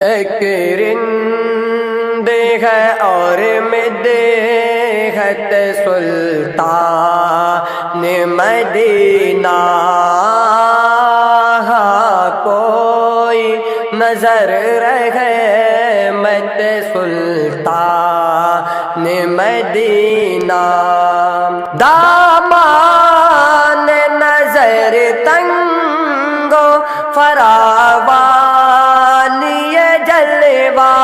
ایک رند ہے اور مدحت سلطان مدینہ، کوئی نظر رحمت سلطان مدینہ، دامان نظر تنگ و فراوان یہ جلوہ،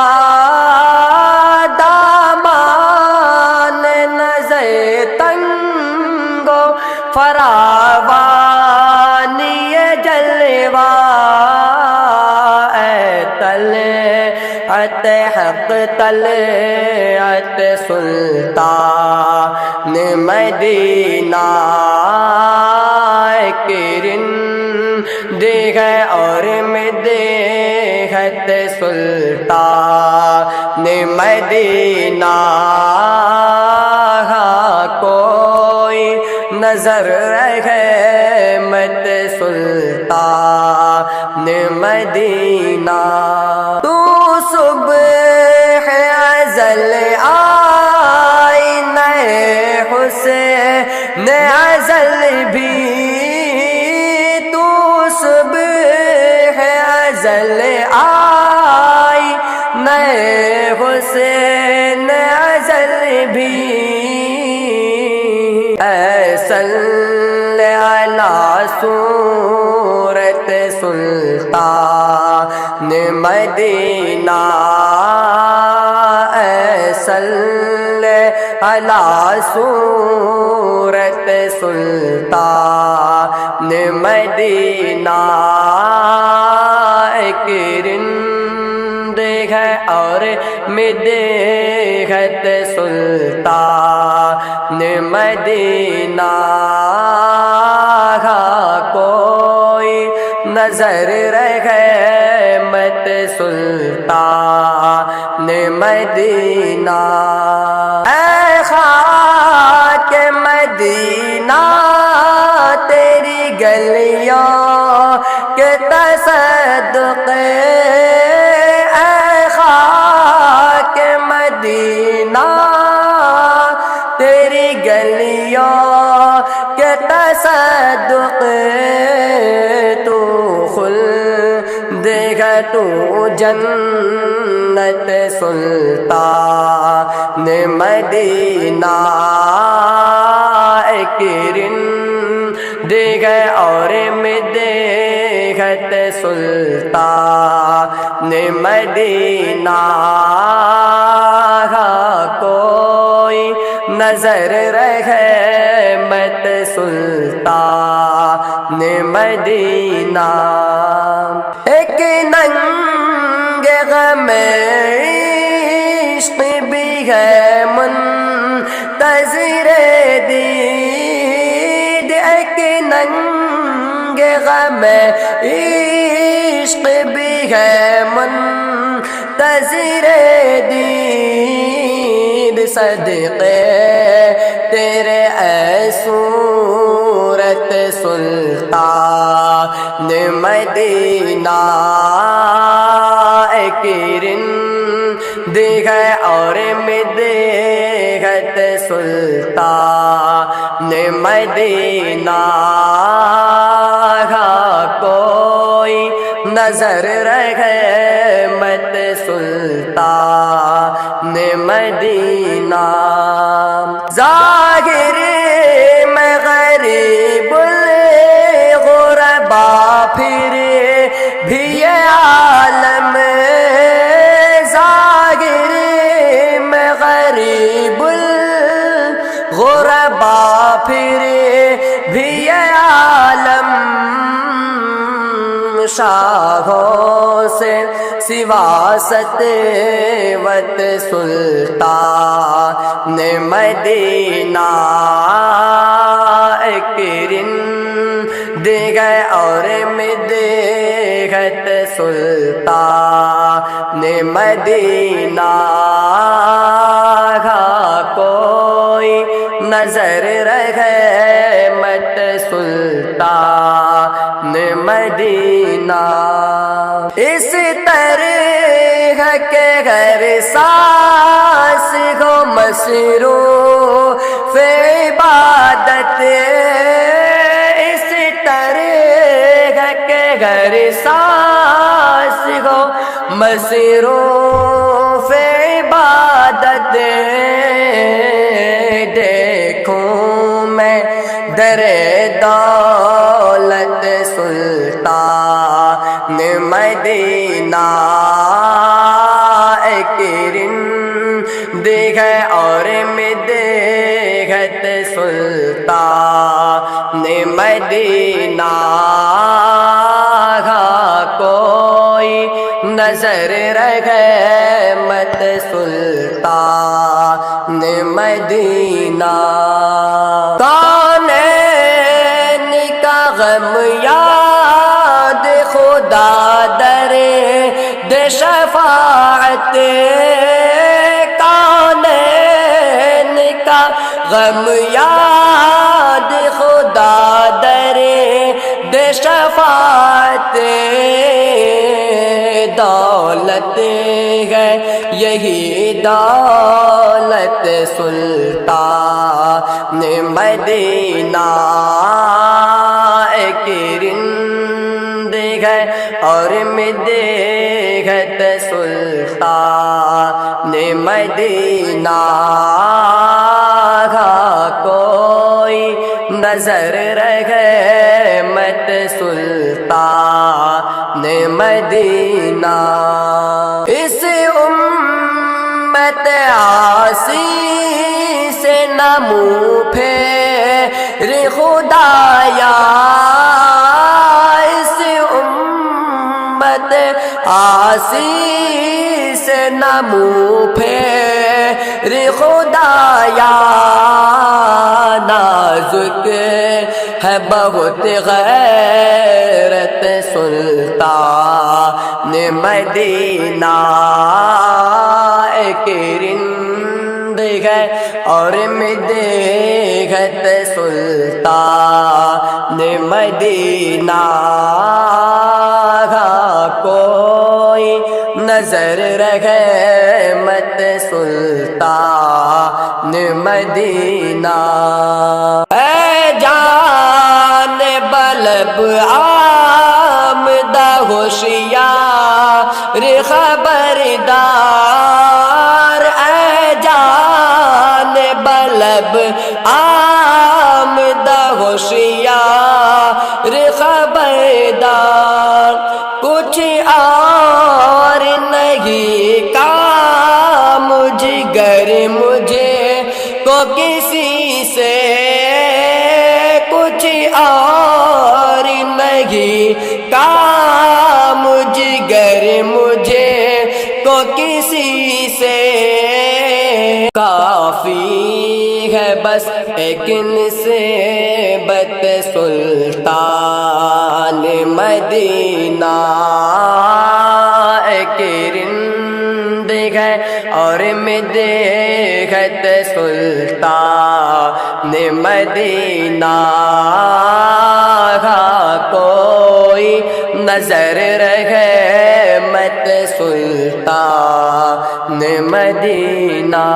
دامان نظر تنگ و فراوان یہ جلوہ، اے طلعت حق طلعت سلطان مدینہ، ایک رند ہے اور مدحت سلطان مدینہ، کوئی نظر رحمت سلطان مدینہ، تو صبح ازل آئی نئے حسین ازل بھی، تو صبح ازل آئی نئے حسین ازل بھی، اے صلی علی صورت سلطان مدینہ، اے صلی علی صورت سلطان مدینہ، ایک رند ہے اور مدحت سلطان مدینہ، کوئی نظر رحمت سلطان مدینہ، اے خاک مدینہ تیری گلیوں کے تصدقے، اے خاک مدینہ تیری گلیوں کے تصدقے، تو خلد ہے تو جنت سلطان مدینہ، ایک رند ہے اور مدحت سلطان مدینہ، کوئی نظر رحمت سلطان مدینہ، ایک ننگ غم عشق بھی ہے منتظر دید، ایک ننگ غم عشق بھی ہے منتظر دید، صدقے تیرے اے صورت سلطان مدینہ، ایک رند ہے اور مدحت سلطان مدینہ، کوئی نظر رحمت سلطان مدینہ، ظاہر میں غریب الغربا پھر بھی یہ عالم، ظاہر میں غریب الغربا پھر بھی یہ عالم، شاہوں سے سوا ستوت سلطان مدینہ، ایک رند ہے اور مدحت سلطان مدینہ، کوئی نظر رحمت سلطان مدینہ، اس طرح ہے کہ ہر سانس ہو مصروف عبادت، اس طرح ہے کہ ہر سانس ہو مصروف عبادت، دیکھوں میں در دولت سلطان مدینہ، ایک رند ہے اور مدحت سلطان مدینہ، کوئی نظر رحمت سلطان مدینہ، کونین کا غم یاد خدا در شفاعت، کونین کا غم یاد خدا در شفاعت، دولت ہے یہی دولت سلطان مدینہ، ایک رند ہے اور مدحت سلطان مدینہ، کوئی نظر رحمت سلطان مدینہ، اس امت عاصی سے نہ منہ پھیر خدایا، اس امت عاصی سے نہ منہ پھیر خدایا، نازک ہے بہت غیرت سلطان مدینہ، ایک رند ہے اور مدحت سلطان مدینہ، کوئی نظر رحمت سلطان مدینہ، اے جان بلب آمدہ ہوشیار خبردار، اے جان بلب آمدہ ہوشیار خبردار، کچھ اور نہیں کام جگر مجھے کو کسی سے، کچھ اور نہیں کام جگر مجھے کو کسی سے، کافی ہے بس ایک نسبت سلطان مدینہ، ایک رند ہے اور مدحت سلطان مدینہ، کوئی نظر رحمت سلطان مدینہ۔